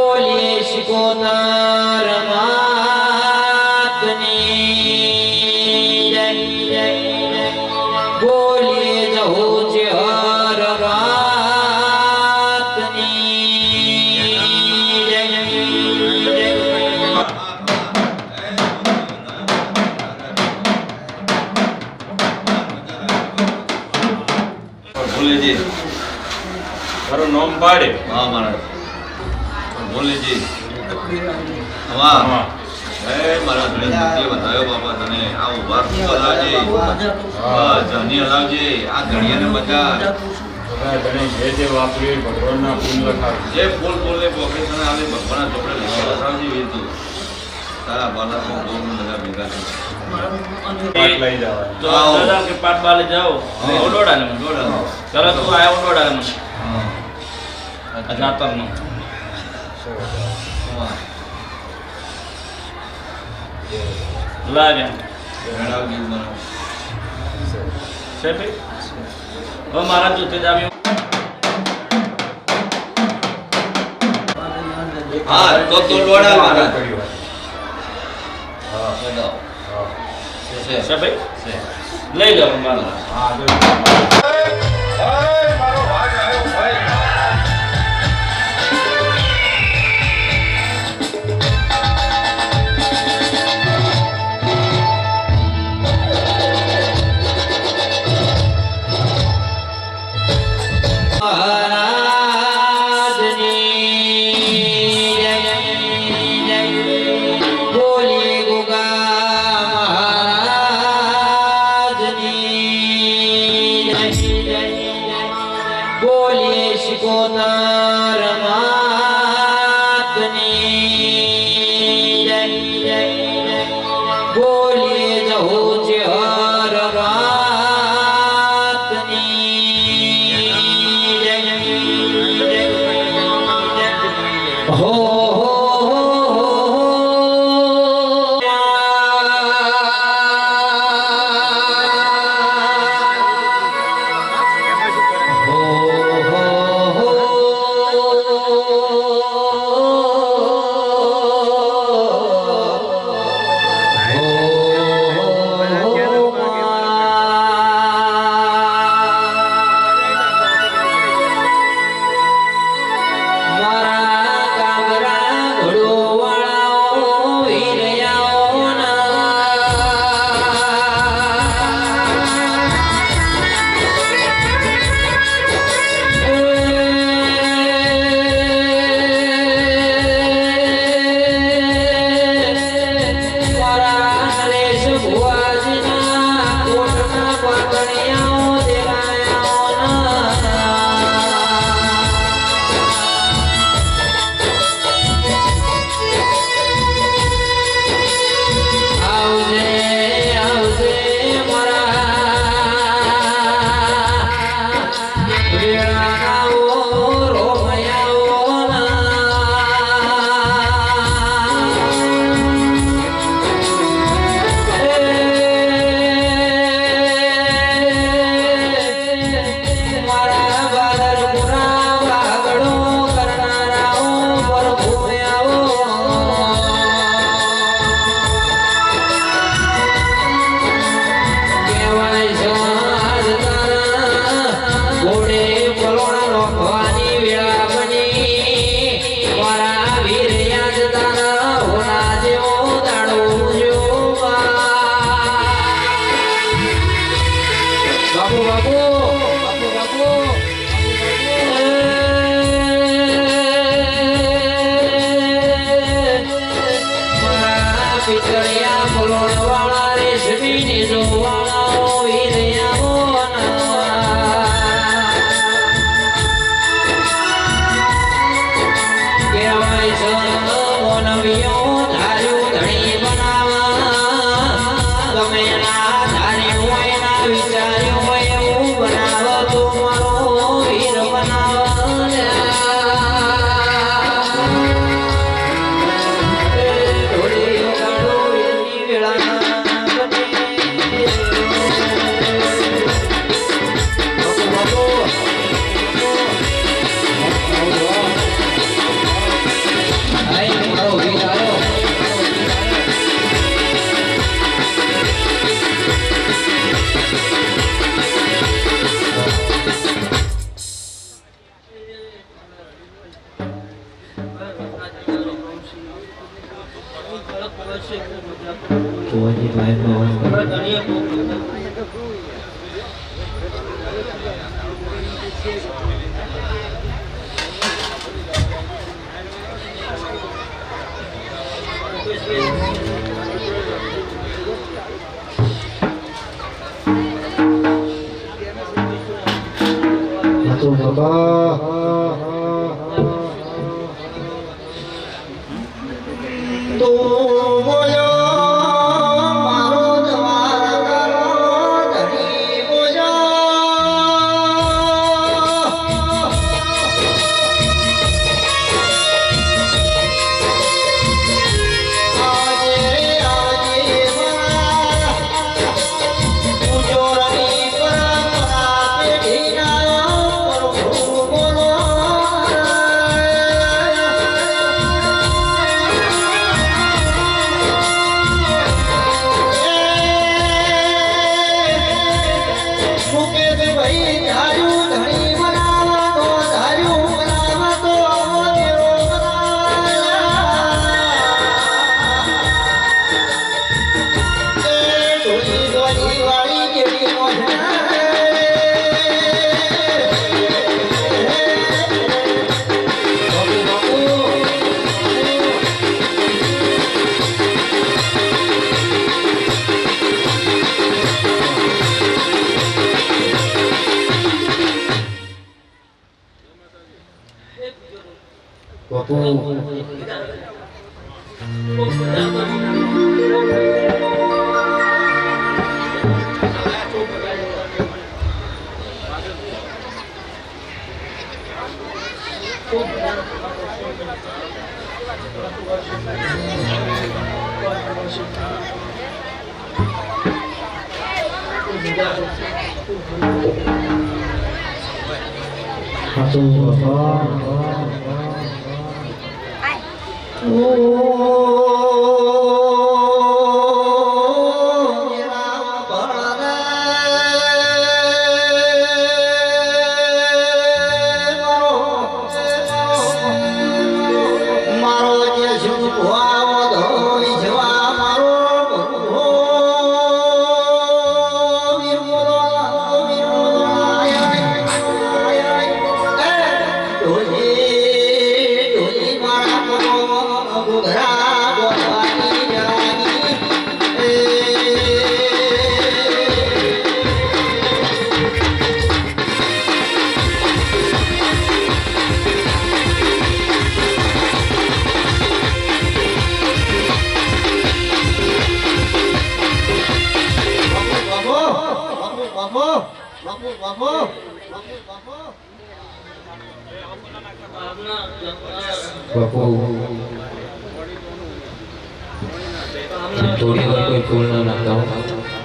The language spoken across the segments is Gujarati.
બોલીએ શિકોતર માતની જય જય બોલીએ જહુજ હર માતની જય ભોલેજી મારું નામ પાડે. હા મહારાજ ભોલેજી હા મારા ઘણી બુદ્ધિ વધાયો બાપા તને આ ઉભા હલાવજે જની હલાવજે આ ઘડિયાને બધા જે જે વાપરી ભગવાનના ફૂલ લખાવે જે ફૂલ ફૂલને પોકેશન આવે ભગવાનના ચોપડે લખાવજે વીરતું તારા બાળકમાં બહુ બધા ભેગા છે પાટ લઈ જવાય. તો દાદા કે પાટ બાલે જાઓ ઓડોડા ને દોડા ચલો તું આયા ઓડોડા ને જાતર નો લાગે મેળાવજી મને છે ભાઈ હવે મારા જોતે જ આવ્યું. હા તો દોડા મારા હા દોડા છે ભાઈ લઈ જાઓ મારા હા બોલીએ શિકોતર માતની જય જય બોલીએ જહુજ હર માતની જય હો કુંવરજી ભાઈ તો બાબા તો બોલો મારો દ્વાર કરો ધણી બોલો આજે ઉજોરની પરંપરા પેઢીના પ્રભુ બોલો મુકેશ ભાઈ ધાર્યું ધણી બનાવતો ધાર્યું બનાવતો મેરો ઢોલી ડોલી વાળી કેવી બાપુ થોડી વાર કોઈ ફૂલ ના નાખતા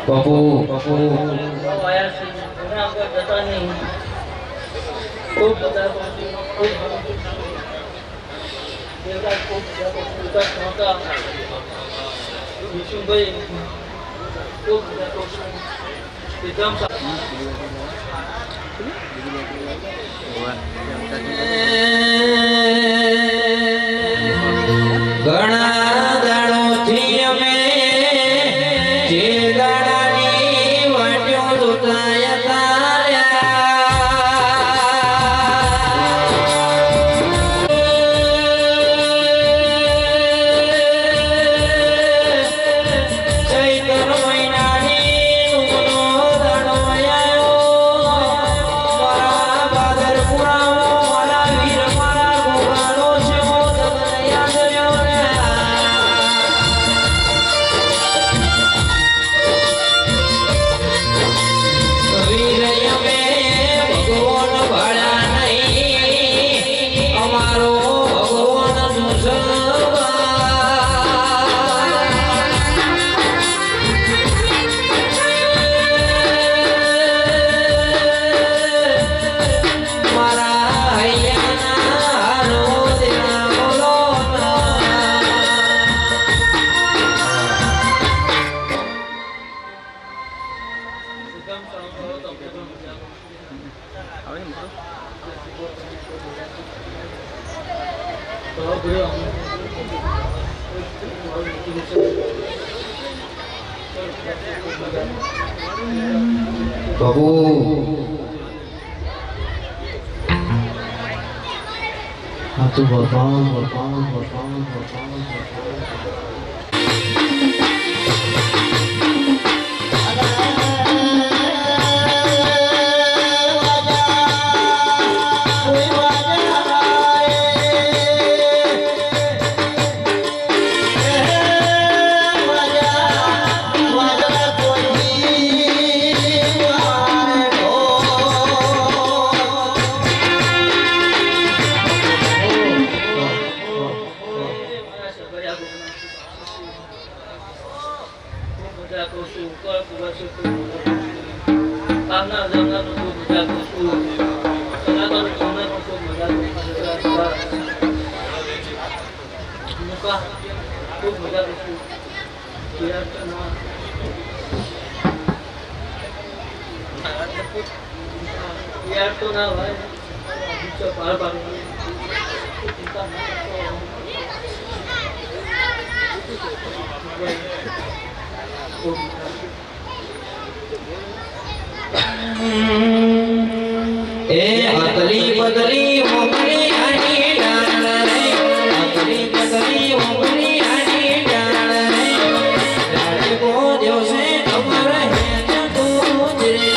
બાપુ બાપુ ઘણા દાડોથી અમે જે દાડાની વાટ્યો જોતાયા ચૈત્ર મહિનાની ઉગનો દાડો આવ્યો મારા બાદર પુરાવો મારા વીર મારા ગોગાનો છે પ્રભુ આ તો ભગવાન ભગવાન ભગવાન ભગવાન यार तो ना भाई बीच पार पार ए अतली बदली मोगली आनी डाल रे अतली बदली मोगली आनी डाल रे डाले को दिवसे अमर है जगत रे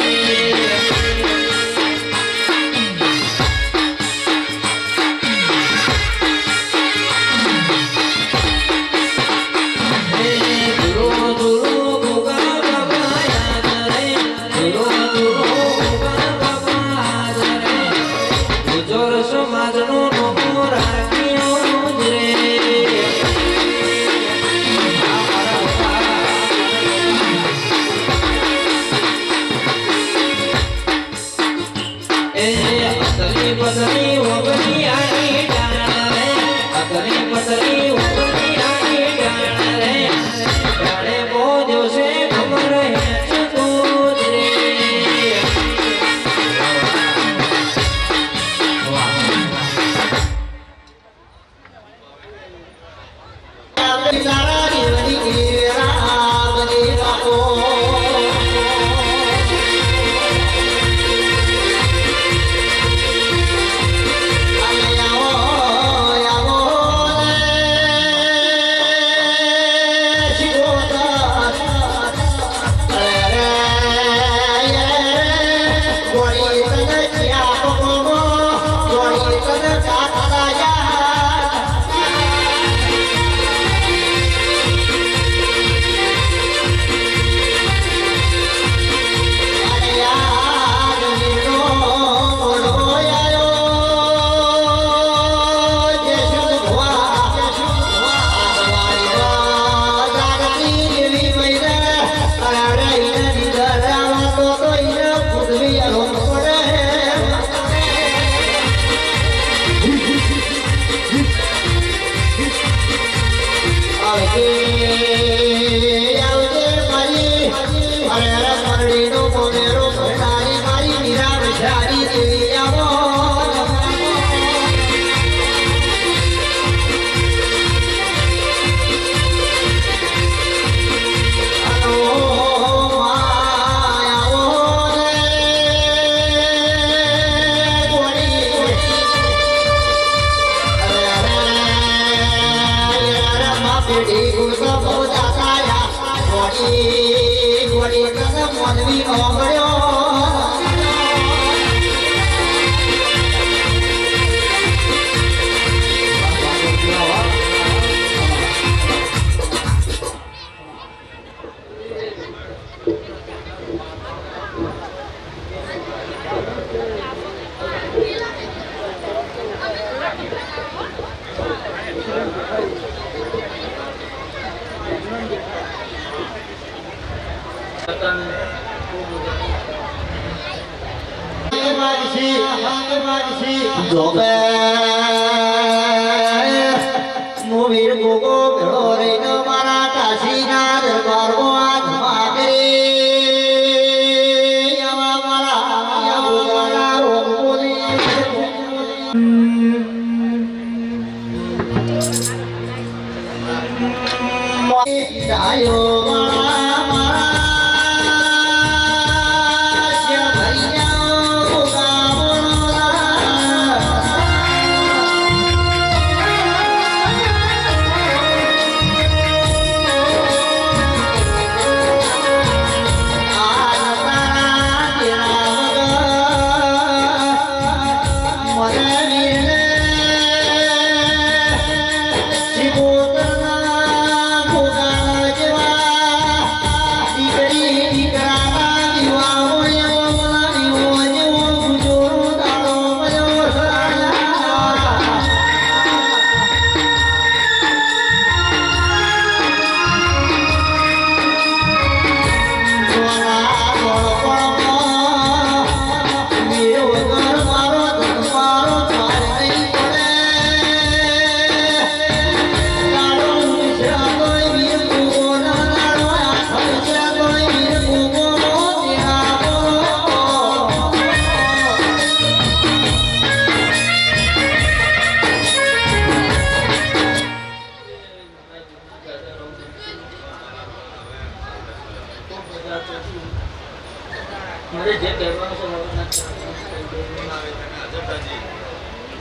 મારે જે કહેવાનું છે હવે ના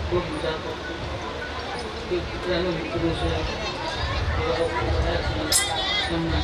ખૂબ વિચાર કે એનું દીકરું છે એમને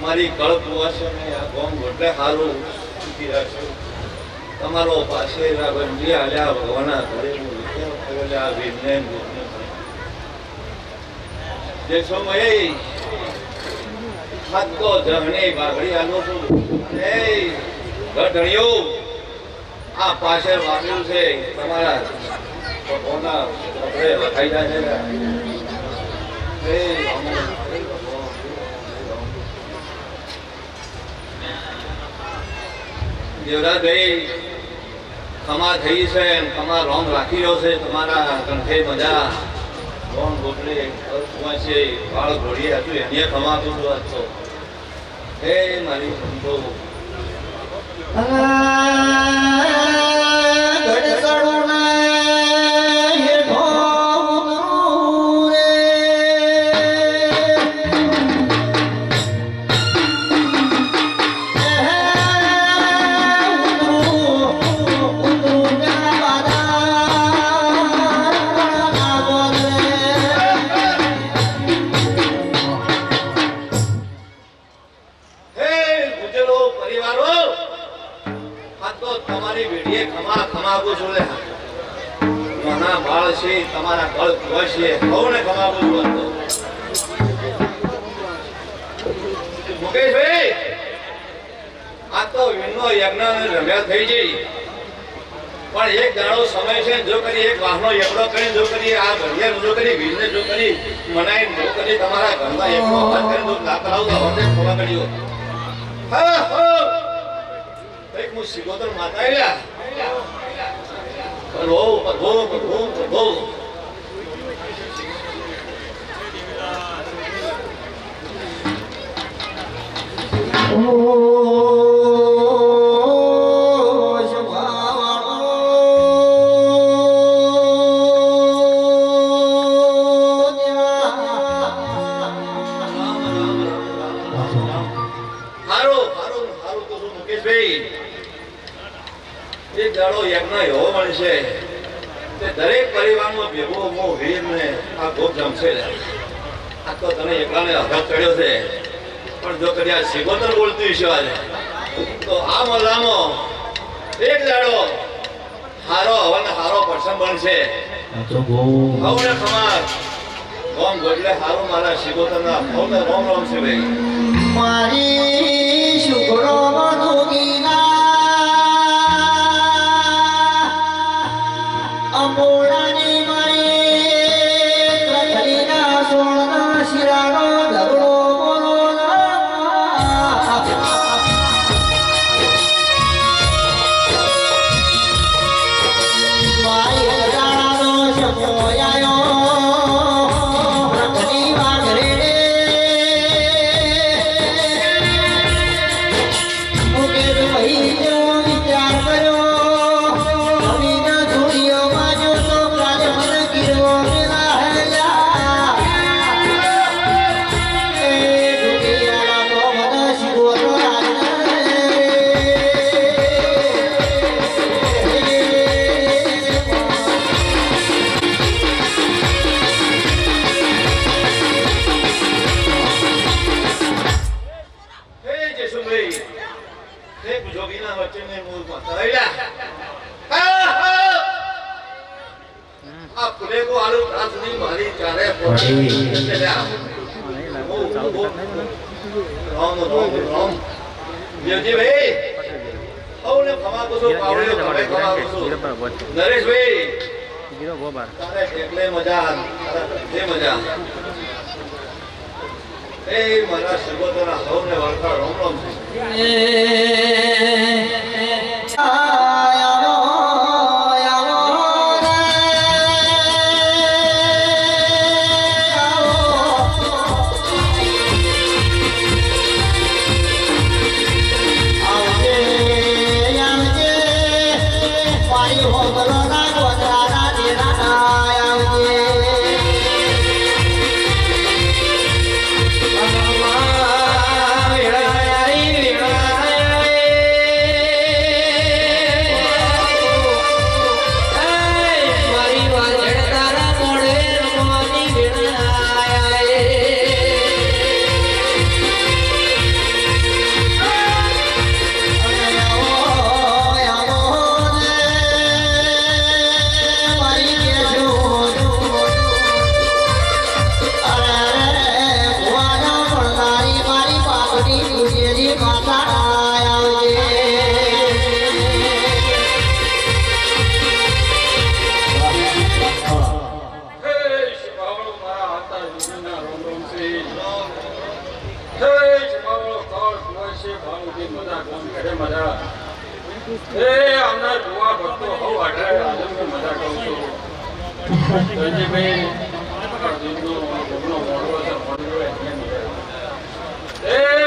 મારી કળપ વાસે આ ગોમ એટલે હારું સુખી રાખજો તમારો પાસે રાગંજી આલ્યા ભગવાના ઘરે આ વિજ્ઞાન જે સમય હાથ તો જહને બાગડી આલો છું એ ગઢણિયો આ પાસે વાગ્યું છે તમારા કોના આપણે લખાઈ જાય છે દેવરાજભાઈ ખમા થઈ છે ખમા રોંગ રાખી રહ્યો છે તમારા કંઠે મજા રોંગ ગોટલે છે વાળ ઘોડી હતું એને ખમાતું હતો હે મારી સંતો તમારા કળ છે સૌને કમાવું હતો મુકેશભાઈ આ તો વિનો યજ્ઞ રમ્યા થઈ જઈ પણ એક દાડો સમય છે જો કરી એક વાહનો યજ્ઞ કરી જો કરી આ ઘડિયા જો કરી વિને જો કરી મનાઈ જો કરી તમારા ઘરમાં એકનો હાથ કરી જો ના કરાવતો હવે ખોવા કર્યો હા હા એક મુ સિગોતર માતા આયા બહુ એક દાડો યજ્ઞ એવો બનશે કે દરેક પરિવારમાં ભેગો મો વીર ને આ ગોપ જમશે. આ તો તને એકલાને અઘાત ચડ્યો છે, પણ જો કદાચ સિગોતર બોલતું હશે આજે તો આ મલ્લામાં એક દાડો હારો હવન હારો પ્રસંગ બનશે. હવને ખમાર ગોમ ગોટલે હારો મારા સિગોતરના હવને રોમ રોમ છે ભાઈ. મારી શુક્રો જોગીના અંબોડાની મારી કથરીના સોળના શિરાનો ઢગલો બોલો મારી હજારાનો સમોયાયો રખડી વાઘરે વિચાર કર્યો અમીના ધૂળિયો બાજુ તો પ્રાજ મન ગીરવો મેલા હેલા એ દુનિયાના તો મન શિવો તો મારા સગોદરા સૌને વાર્તા રોમ રોમ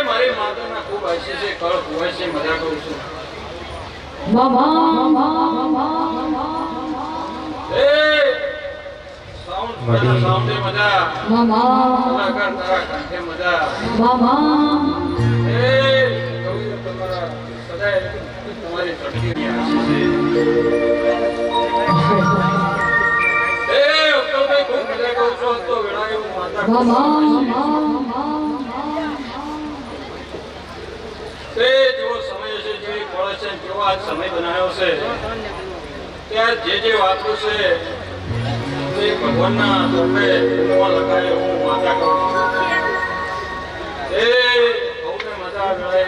મારી માતાના ખૂબ આશી છે, કળ કુવાય છે, મજા કરું છું. સાઉન્ડ મજા કલાકાર તારા કંઠે મજા તમારા સદાય તમારી તડકી આશી છે. ખૂબ મજા કરું છું. તો વેળાએ હું માતા તે જેવો સમય છે, જેવી ફળ છે, કેવો આજ સમય બનાવ્યો છે, ત્યાં જે વાતું છે તે ભગવાનના રૂપે લગાડે હું માતા કરું છું. એ સૌને મજા આવે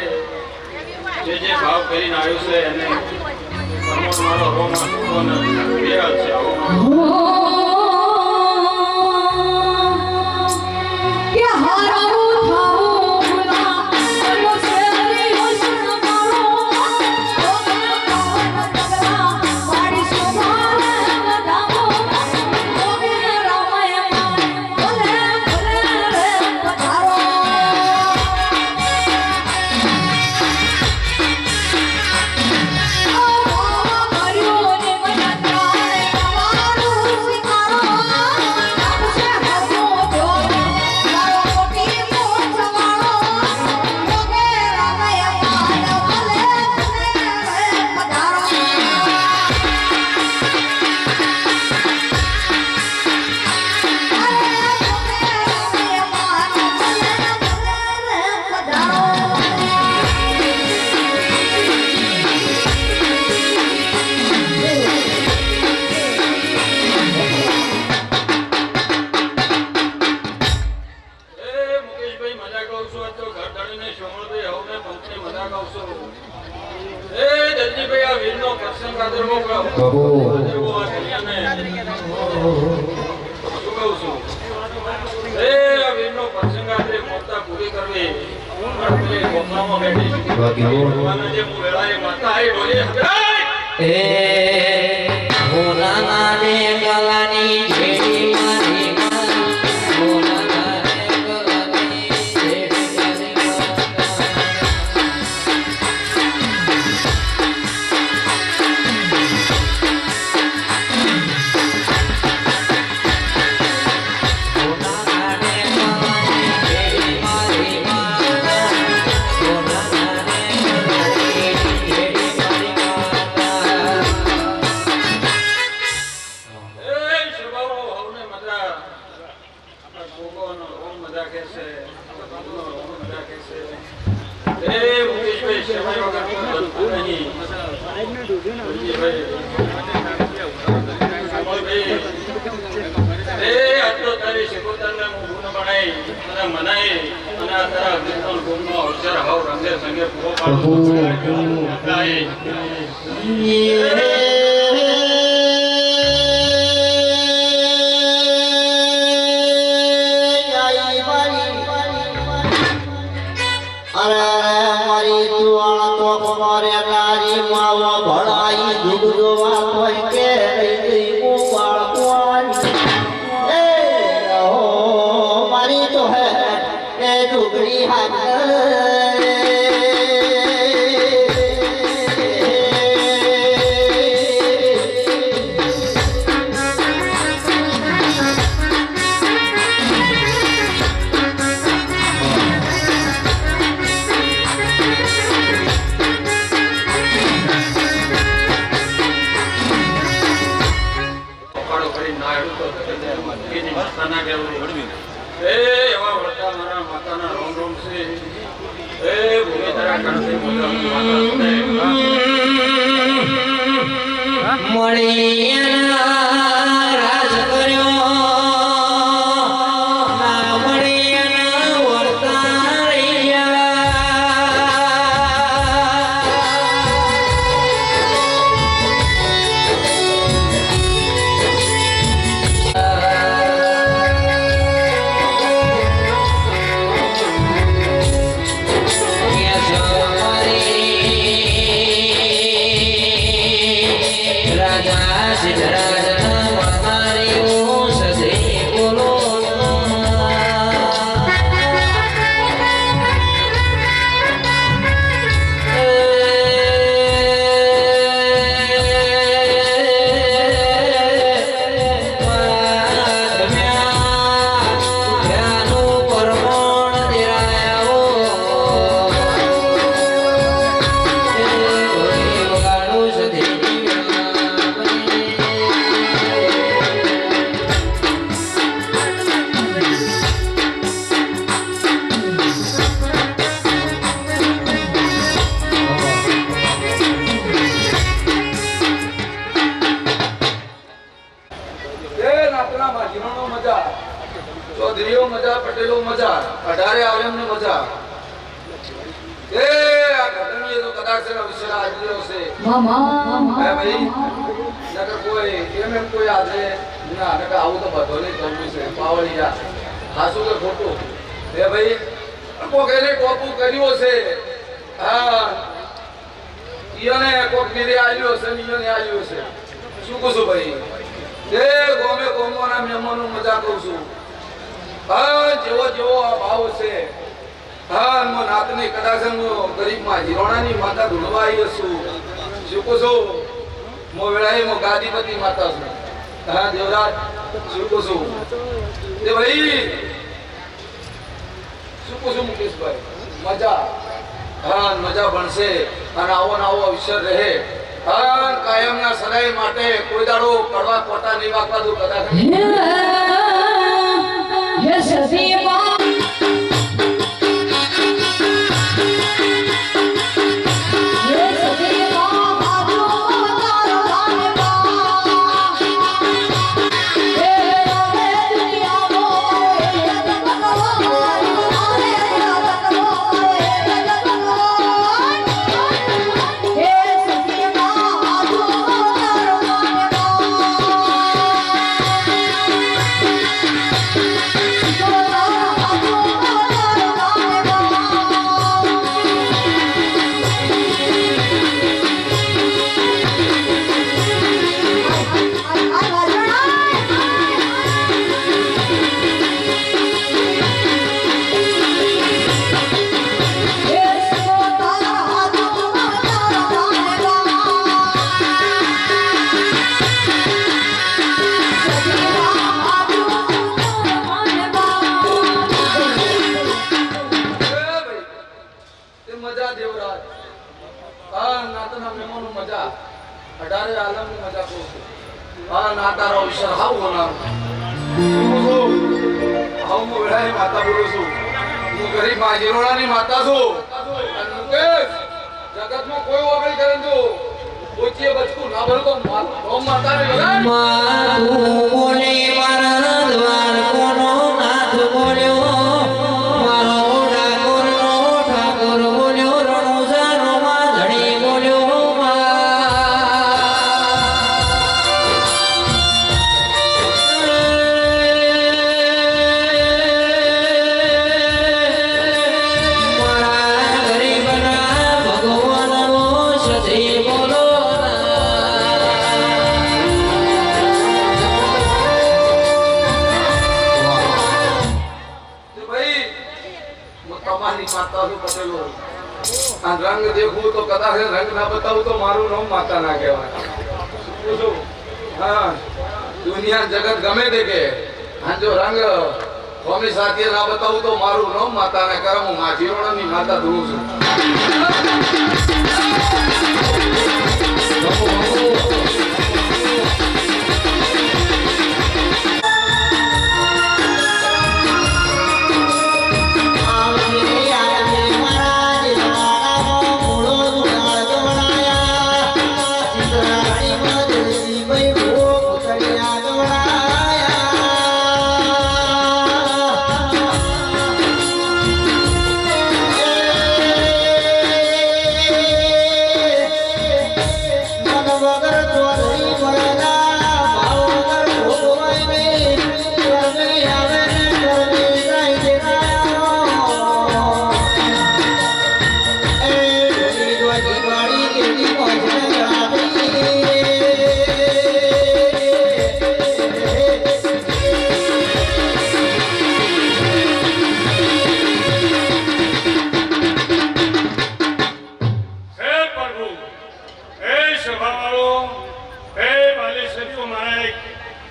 જે ભાવ કરીને આવ્યું છે એને મારો રોમા બે છે. Oh, તમને પંચની મજા કહું છું. એ જલ્દીભાઈ આ વીરનો પ્રસંગ આદર મોકલો. પ્રભુ. આદર આ કન્યાને શું કહું છું? એ આ વીરનો પ્રસંગ આદરે મોકતા પૂરી કરવી. પેલી ગોખલામાં બેઠી છે. ભગવાનના જે હું વેળાએ માતા આવી બોલી એ ભોલાના ને ગલાની જેડી મારી માં ભોલાના ને ગલાની જેડી મારી ભોલાના ને ગલાની જેડી મારી માં ભોલાના ને ગલાની જેડી મારી ચૌધરીઓ મજા, પટેલો મજા, 18 આલમને મજા. એ આ ઘટણીએ તો કદાચ વિશે આજ્યો છે. હે ભાઈ, નકર કોઈ એમ કોઈ આજે ના નકર આવું તો બધો નહીં કરવું છે. પાવળિયા હાસું કે ખોટું? હે ભાઈ, કોક એને ટોપું કર્યો છે. હા, ઈયોને કોક નીરે આલ્યો છે, ઈયોને આલ્યો છે. શું કહું છું ભાઈ? એ ગોમે ગોમોના મહેમાનો મજા કહું છું. હા, જેવો જેવો આ ભાવ છે. હા, મો નાતની કદાચ ગરીબમાં હિરોણાની માતા ધૂણવા આવી છું. શું કહું છું? મો વેળાએ મો ગાદીપતિ માતા છું. હા દેવરાજ, શું કહું છું? તે ભાઈ શું કહું છું મુકેશભાઈ? મજા. હા, મજા ભણશે અને આવો ને આવો અવસર રહે. હા, કાયમના સદાય માટે કોઈ દાડો કડવા કોટા નહીં વાગવા દઉં કદાચ. મજા દેવરાજ આ નાતના મહેમાનો મજા અઢારે આલમની મજા કહું છું આ નાતારો અવસર હાવ બોલાવ હાવ મો વેળાએ માતા બોલું છું હું ગરીબ માજીરોડાની માતા છું અને મુકેશ જગતમાં કોઈ ઓગળી કરે જો ઓચીએ બચકું ના ભરું તો માતાને લગાડ મારું બોલે મારા દ્વાર કોનો નાથ બોલ્યો મારો ઠાકોરનો ઠાકોર બોલ્યો રણુજાનો માં ધણી બોલ્યો મારા ગરીબના ભગવાનનો સજે બોલો તમારી માતા છું પટેલો આ રંગ દેખું તો કદાચ રંગ ના બતાવું તો મારું નામ માતા ના કહેવાય હા દુનિયા જગત ગમે તે કે આ જો રંગ સ્વામી સાથે ના બતાવું તો મારું નામ માતા ના કરે હું માજીરોડાની માતા ધરું છું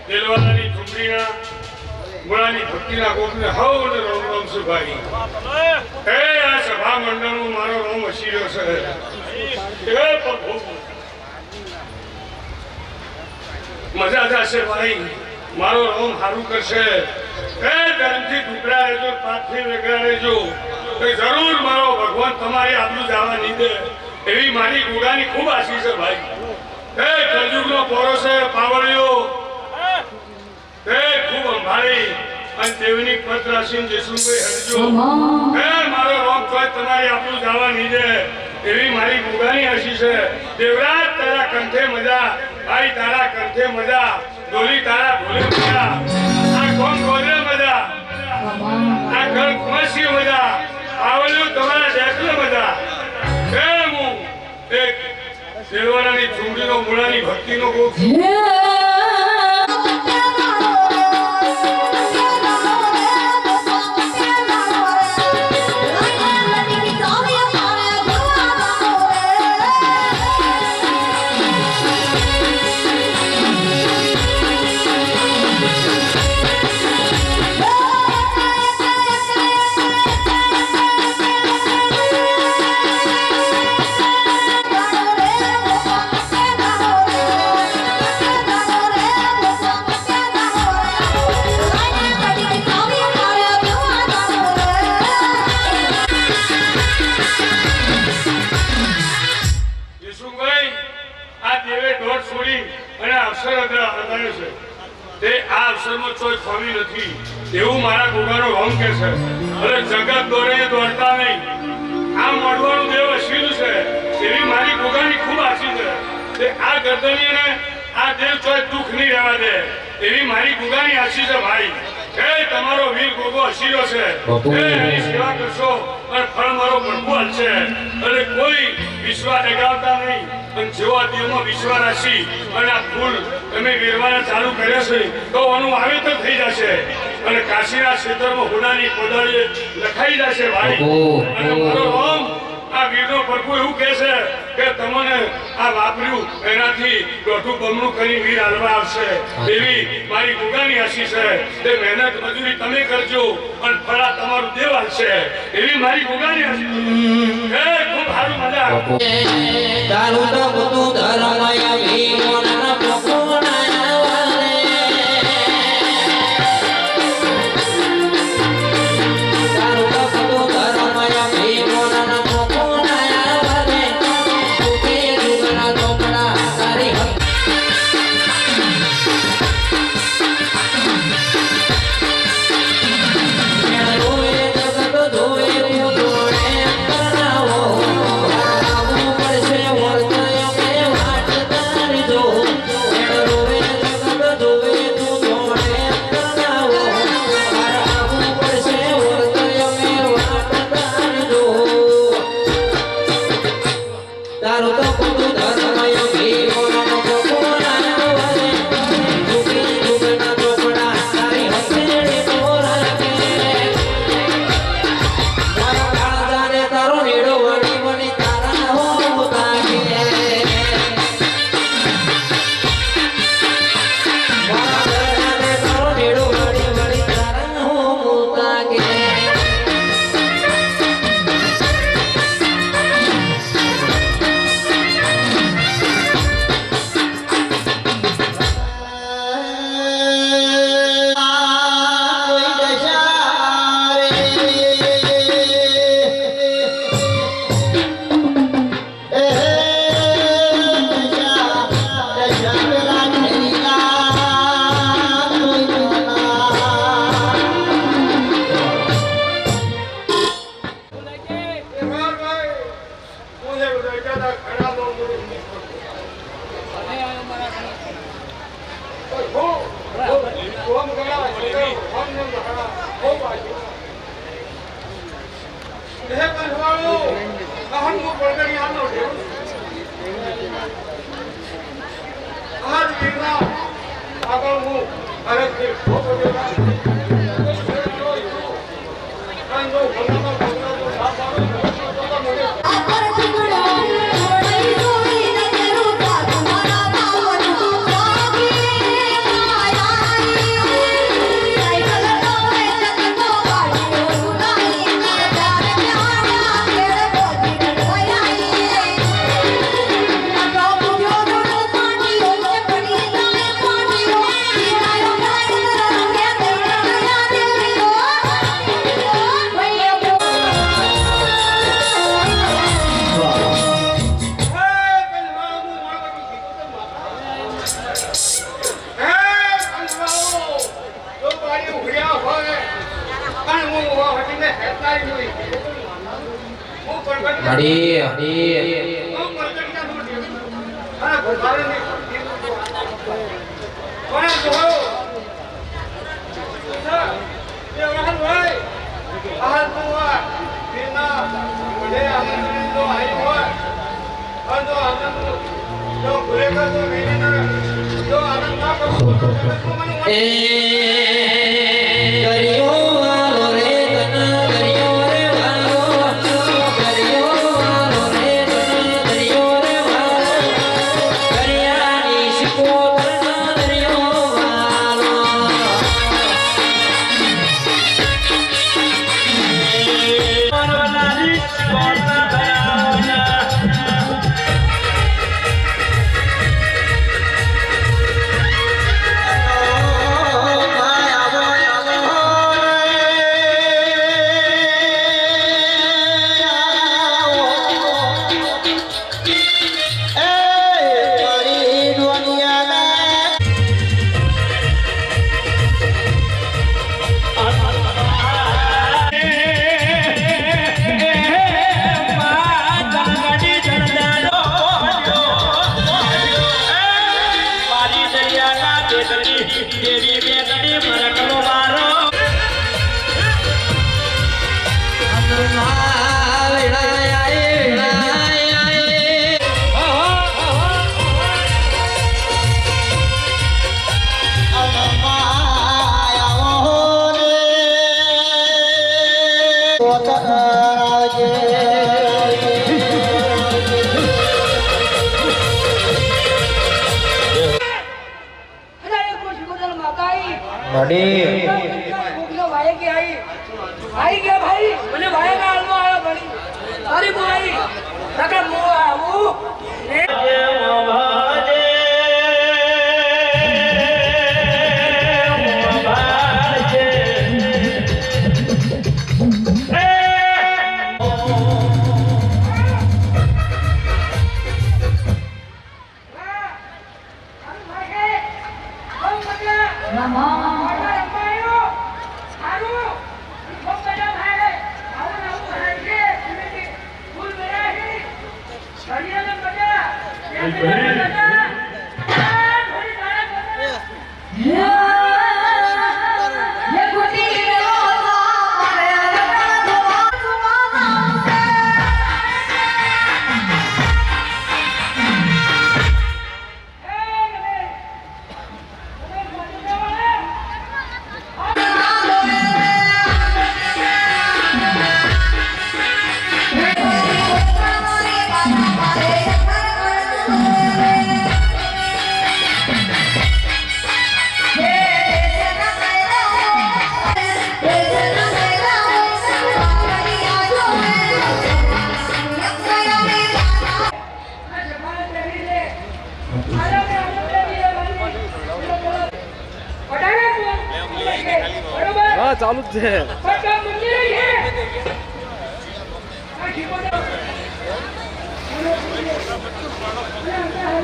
દિલવાલાની ઠુમરીના મુળાની ભક્તિના ગોપને હવને રોમ રોમ સુભાઈ હે આ સભા મંડળનો મારો રોમ હસી રહ્યો છે હે પ્રભુ મજા થશે ભાઈ મારો રોમ સારું કરશે હે ધર્મથી ટુકડા રહેજો પાપથી વેગળા રહેજો તો જરૂર મારો ભગવાન તમારી આબરૂ જવા નહીં દે એવી મારી ગુગાની ખૂબ આશી છે ભાઈ હે કલયુગનો પોરો છે પાવળિયો હે ખૂબ અંભાળી અને દેવની પત્ર રાશિને જસુભાઈ હરજો હે મારો રોગ કોઈ તમારી આપણું જવા નહીં દે એવી મારી ગુગાની આશી છે દેવરાજ તારા કંઠે મજા ભાઈ તારા કંઠે મજા ડોલી તારા ઢોલે મજા આ કોણ ગોદરે મજા આ ઘર ખુમાસી મજા આવલ્યું તમારા ડેકલે મજા હે હું એક દેવરાની ચૂંડીનો મૂળાની ભક્તિનો ગોપ એવું મારા ગોગાનો રોમ કે છે અરે જગત દોરે દોડતા નહીં આ મોડવાનું દેવ અશીલું છે એવી મારી ગોગાની ખૂબ આશી છે તે આ ગરદનીને આ દેવ ચોય દુઃખ નહીં રહેવા દે એવી મારી ગોગાની આશી છે ભાઈ હે તમારો વીર ગોગો હસીલો છે હે એની સેવા કરશો અને ફળ મારો પ્રભુ હલશે અને કોઈ વિશ્વાસ ડગાવતા નહીં અને જેવો દેવમાં વિશ્વાસ રાખી અને આ ફૂલ તમે વેરવાના ચાલુ કર્યા છે તો આનું વાવેતર થઈ જશે અને કાશીના ક્ષેત્રમાં હોનાની કોદાળી લખાઈ જશે ભાઈ અને મારો રોમ આ વીરનો પ્રભુ એવું કહે છે કે તમને આ વાપર્યું એનાથી દોઢું બમણું કરી વીર હાલવા આવશે એવી મારી ગુગાની આશી છે તે મહેનત મજૂરી તમે કરજો અને ફળા તમારું દેવ હાલશે એવી મારી ગુગાની આશી ખૂબ સારું મજા તારું તો બધું ધર્મય ભીમોના પ્રભુના વારે તારું તો બધું ધર્મય ભીમોના પ્રભુના વારે તુકે જુગના ચોપડા તારી તારું તો બધું ધર્મય ભીમોના પ્રભુના વારે તુકે જુગના ચોપડા તારી હથેળી તોરા કે મારા કાળજાને તારો નીડો વળી વળી તારા હો તાકે મારા કાળજાને તારો નીડો વળી વળી તારા હો તાકે હરી હરી Oh રેડી आई गया भाई मैंने भाई का आलवा आया बड़ी सारी बुआई नका मो आऊ ચાલુ જ છે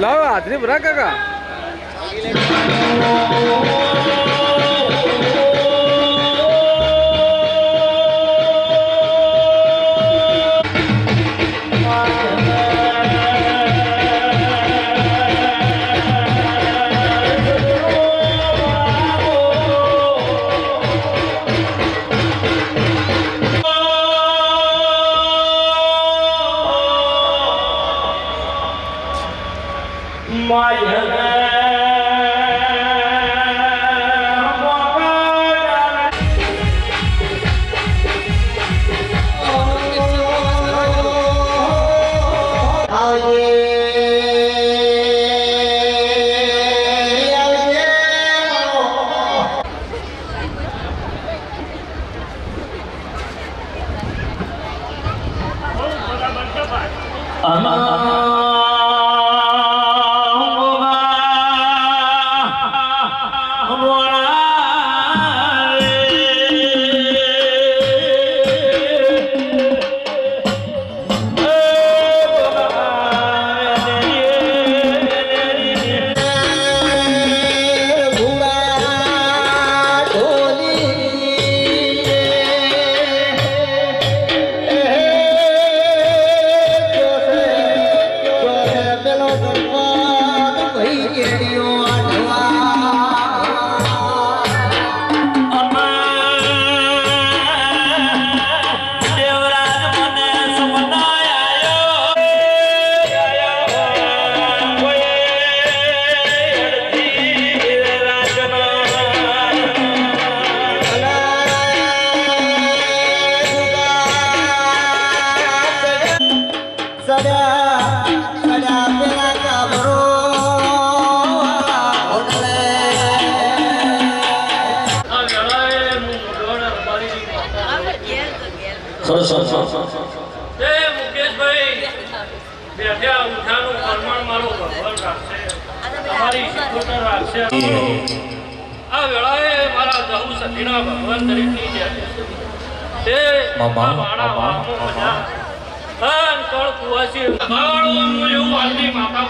લાવો હાજરી ભરા કાકા મુકેશભાઈ બેઠ્યા ઉઠાનું પરમાણ મારો ભગવાન રાખશે તમારી શીખોતર રાખશે આ વેળાએ મારા જહુ સતીના ભગવાન તરીકે તે મારા વામો મજા કાન કળ કુવાસી કાળો એવું આલની માતા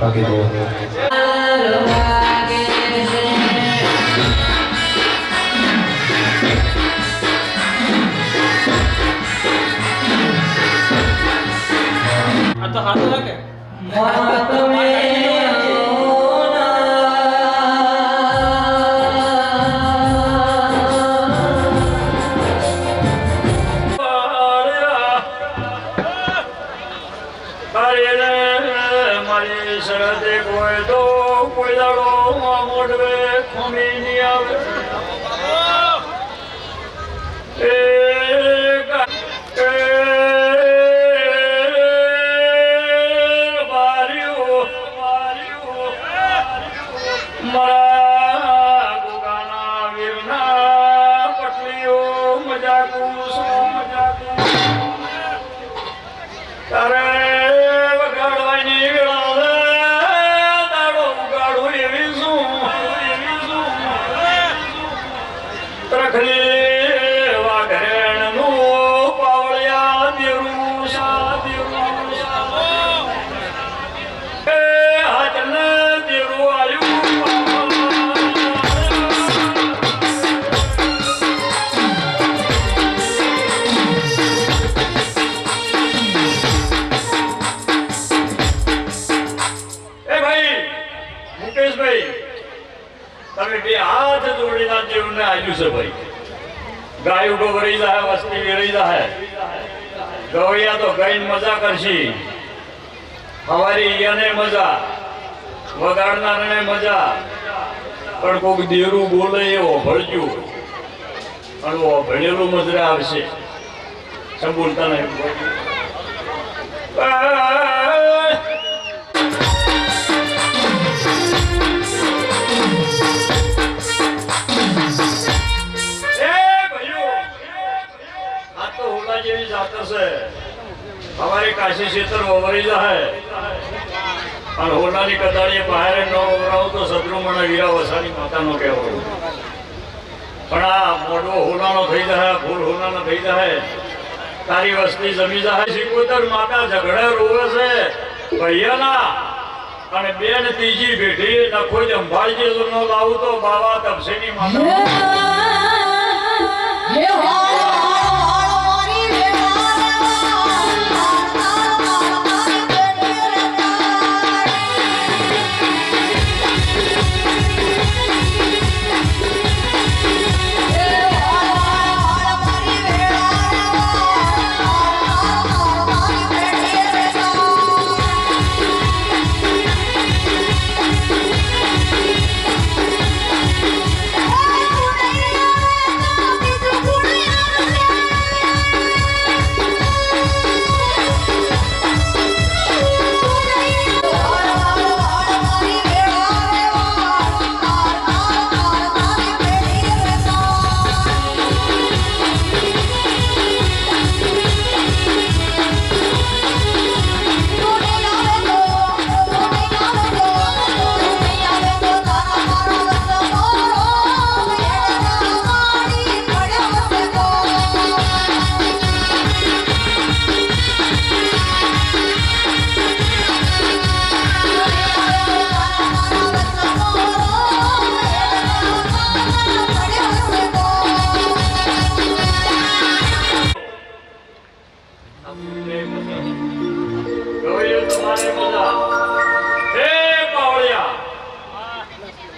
બાકી તો આ તો હાથ લાગે ગાય ઉડો વળી જાય વસ્તી વેળી જાય ગવૈયા તો ગાઈને મજા કરશી હવારી ઈયાને મજા વગાડનારને મજા પણ કોક દેરું બોલે એવો ભળજ્યું અને ઓ ભણેલું મજરા આવશે સંબોલતા નહીં જેવી જાતર છે અમારી કાશી ક્ષેત્ર વવરી જાય અને હોનાની કદાળીએ બહાર ન વવરાવું તો શત્રુમણ વીરા વસાની માતાનો કહેવો પણ આ મોઢો હોનાનો થઈ જાય ફૂલ હોનાનો થઈ જાય તારી વસ્તી જમી જાય સિકોતર માતા ઝઘડે રોવે છે ભૈયાના અને બેન ત્રીજી બેઠી નખો જ અંબાજી નો લાવું તો બાવા તપસેની માતા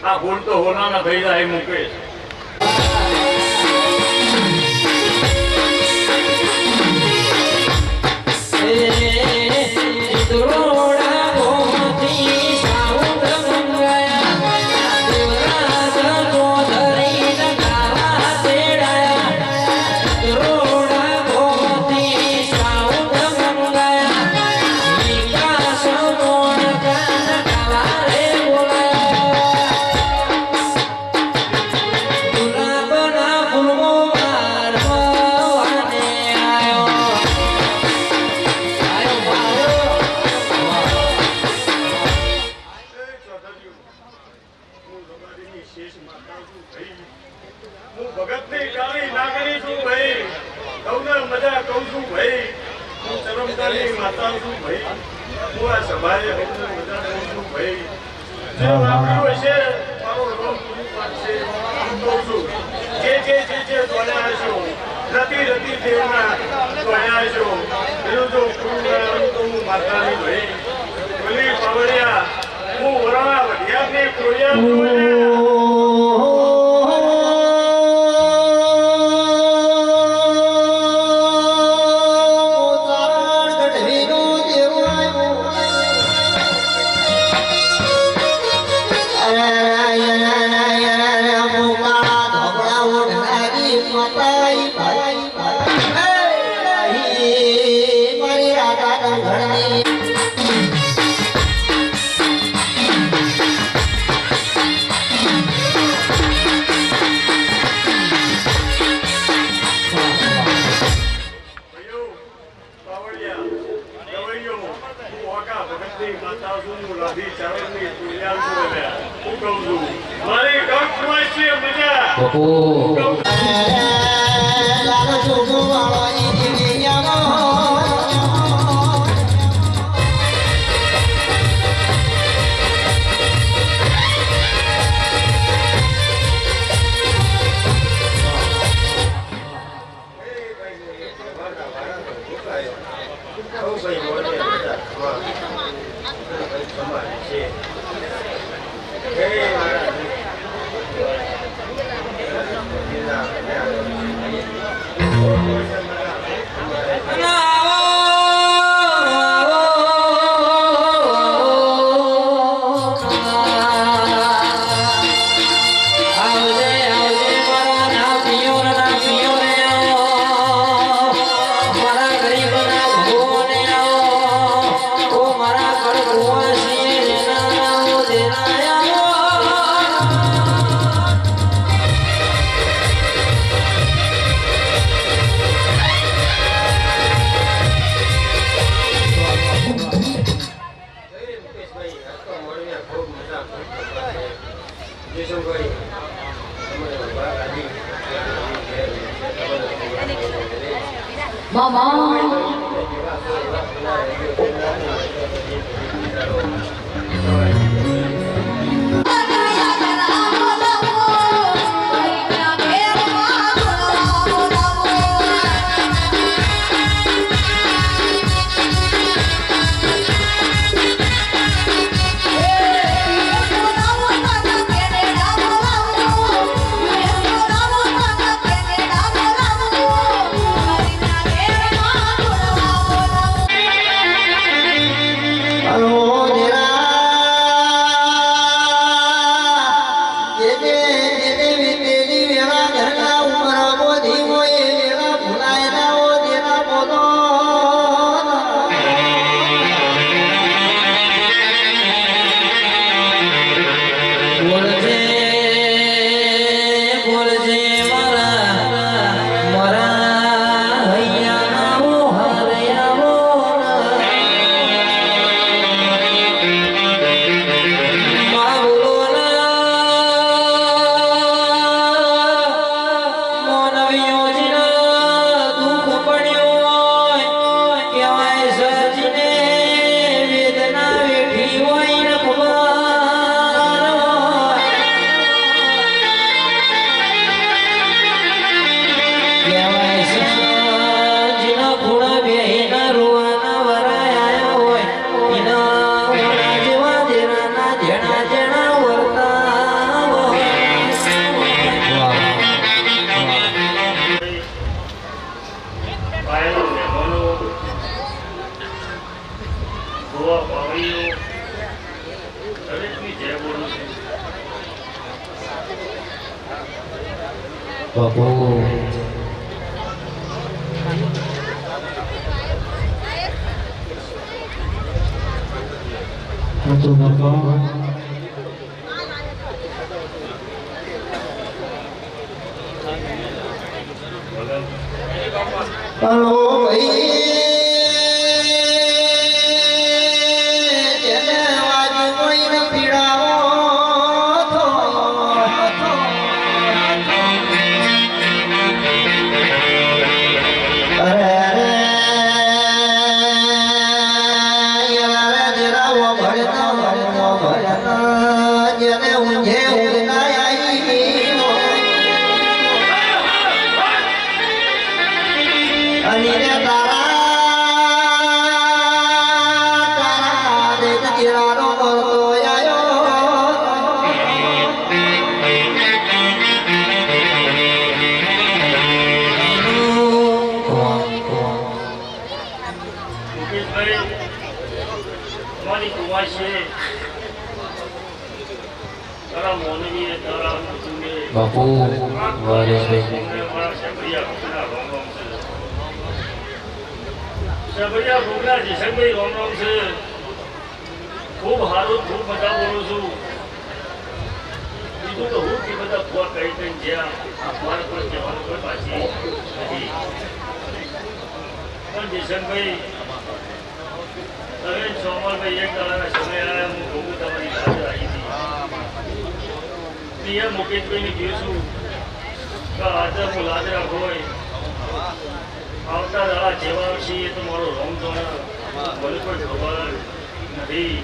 આ ભૂલ તો હોનાના થઈ જાય મુકેશ બાપુ વારે શબરિયા ભોગના જીસનભાઈ રામ રામ છે. ખૂબ સારું, ખૂબ મજા બોલું છું. બીજું તો હું કે બધા ફોન કરી કઈ જ્યાં મારે કોઈ કહેવાનું કોઈ પાછી નથી. પણ જીસનભાઈ તમે સોમવારભાઈ એક દાડાના સમય આવ્યા, હું ભોગું તમારી હાજર આવી હતી. મેં મુકેશભાઈને કહ્યું છું કે આજે હું લાદરા હોય આવતા દાડા જેવા આવશે એ તો મારો રોમ જોણે મને કોઈ ખબર નથી.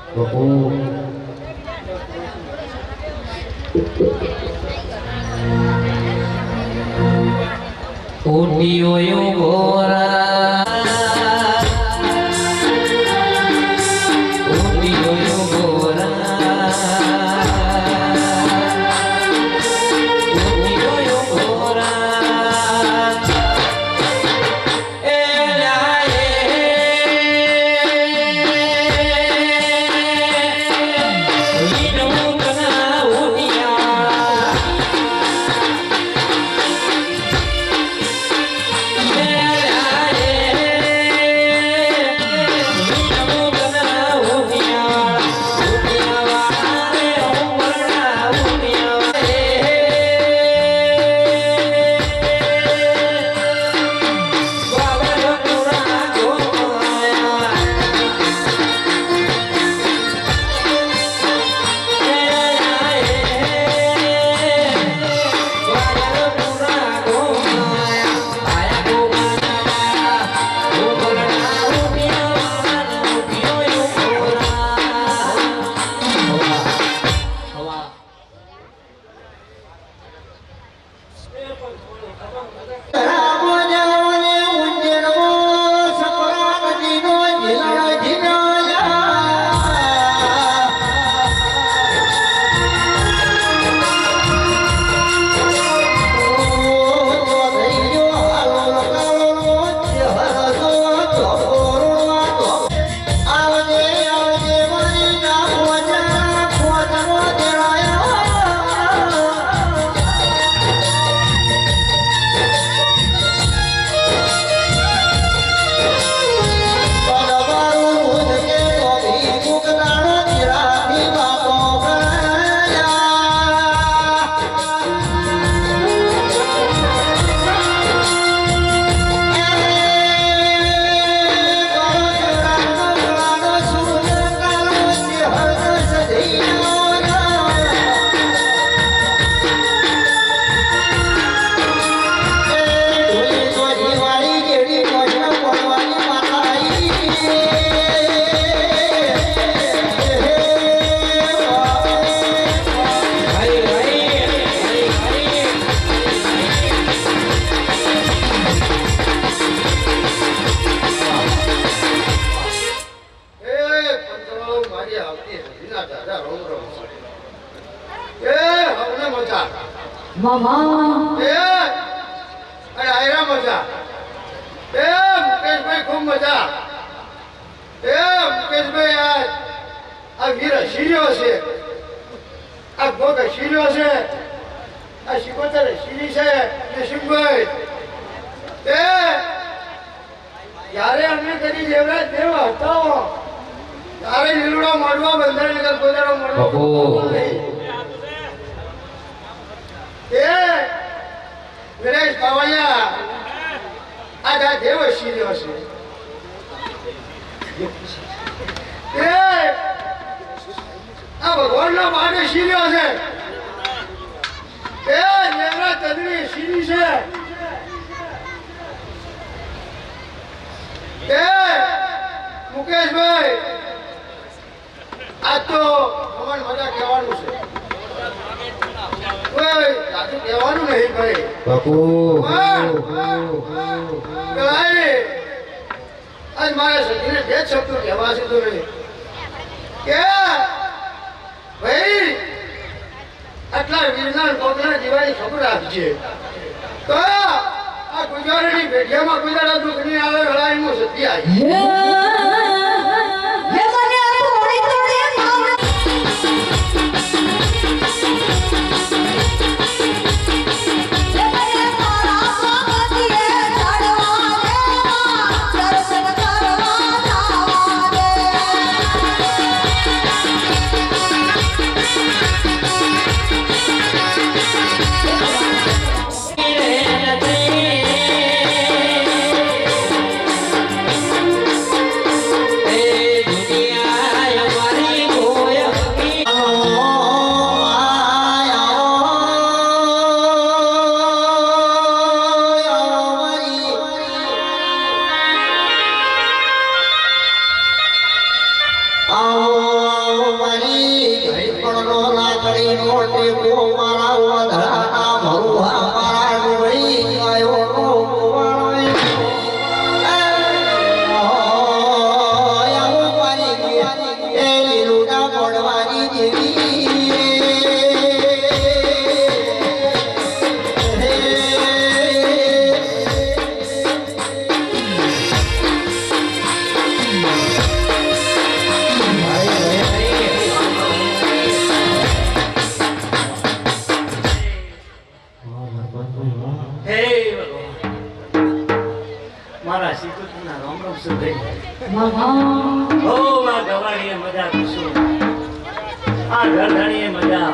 બાપુ ઉઠ્યો ગોરા ઉઠ્યો ગોરા ઉઠ્યો ગોરા એ લાયે વીણું કના ઉઠ્યા મામા એ અરે આયરા મજા એ મુકેશભાઈ ખૂબ મજા એ મુકેશભાઈ આ વીર શીર્યો છે આ ભોગ શીર્યો છે આ શિકોતર શીરી છે નસીબભાઈ એ જ્યારે અમે કરી દેવરાજ દેવ હતા ત્યારે લીલુડા મળવા બંદર નગર ગોદારો મળવા ગણેશ બાવળિયા આ દેવ શીર્યો છે આ ભગવાનનો બાને શીર્યો છે એ નેવરા ચંદ્રી શીરી છે મુકેશભાઈ આજ તો ભગવાન મજા કહેવાનું છે કોઈ જાજુ કહેવાનું નહીં ભાઈ બાપુ આજ મારા સખીને બે શબ્દો કહેવા છે તો નહીં કે ભાઈ આટલા વીરના કોકના જીવાની ખબર આપજે તો આ ગુજરાતની ભેટિયામાં ગુજરાત દુઃખ નહીં આવે હળાઈનું સત્ય આવી આવો ટેકો મારા વધારાના ભરુવા મારા ડોળી આયો નો ગોવાળાય આવો પાણી એ લીલુડા પડવાની દેવી હે મારા શ્રીકૃષ્ણના રામ રામ સુભાઈ ઓ માં ગવાડીએ મજા કરશું આ ઘરધણીએ મજા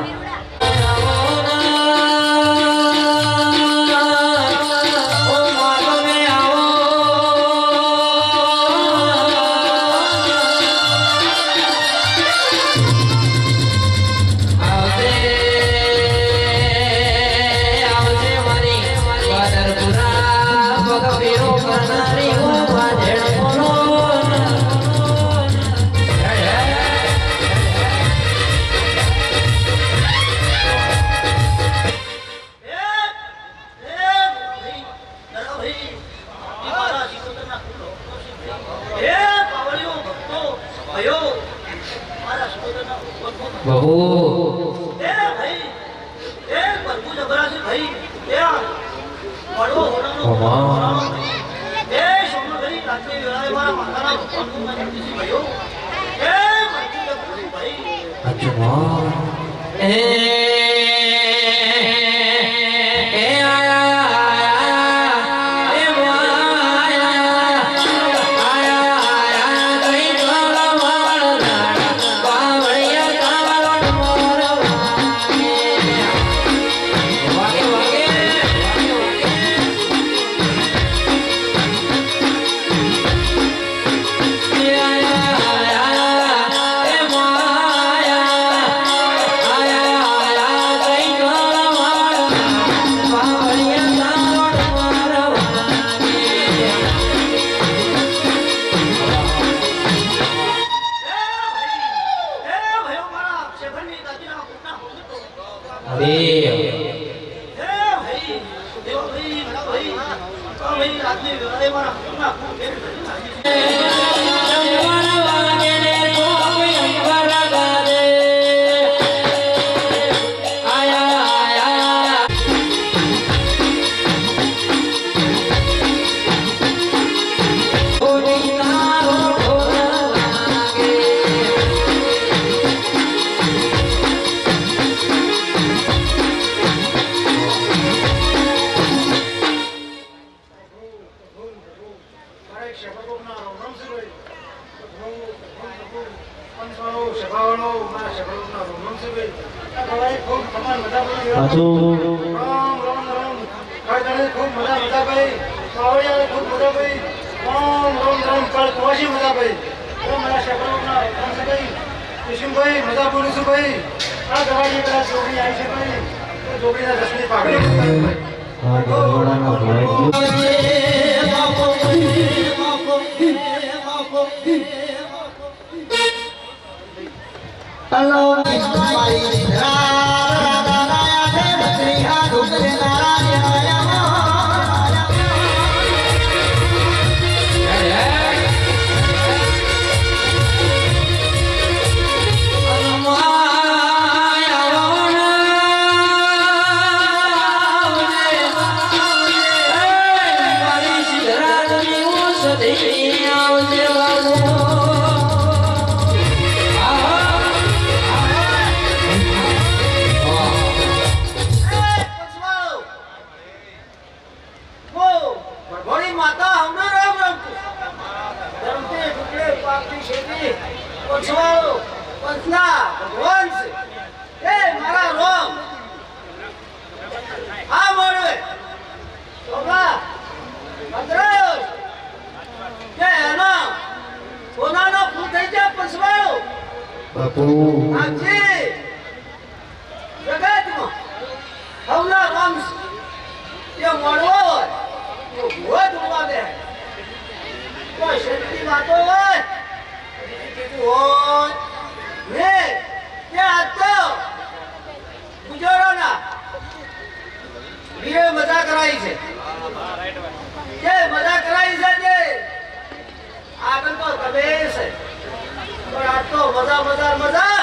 મજા મજા મજા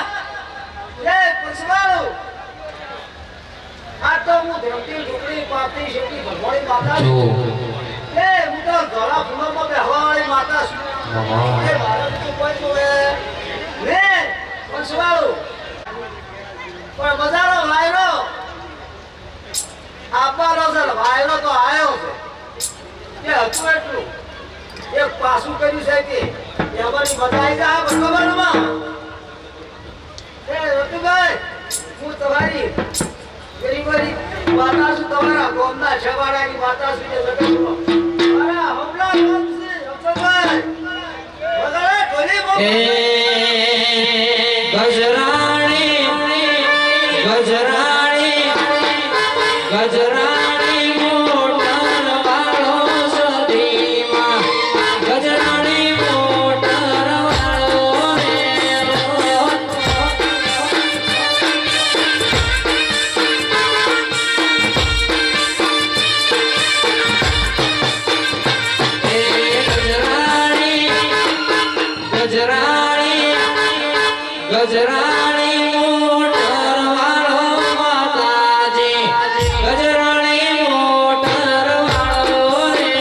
એ પંચવાળો આ તો હું ધરતી ઝૂંપડી પાતી શેકી ભગવાડી માતા જો એ હું તો ધોળા ફૂલોમાં બેહવાળી માતા છું એ ભારત તું કોઈ જોવે ને પંચવાળો પણ બજારો વાયરો આપવાનો છે વાયરો તો આવ્યો છે એ હતું એટલું એક પાછું કર્યું છે કે એમાંની મજા આવી જાય ભગવાનમાં એ રતુભાઈ હું તમારી ગરીબરી માતા છું તમારા ગોમના છવાડાની માતા છું જે લગન મારા હમલા ગોમ છે રતુભાઈ વગાડે ઢોલી બોલ એ ગજરાણી ગજરાણી ગજરાણી મોટર વાળો સદીમાં ગજરાણી મોટર વાળો રે ગજરાણી મોટર વાળો માતાજી ગજરાણી મોટર વાળો રે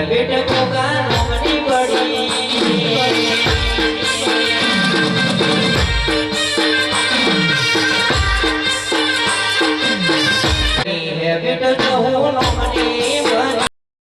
બેટા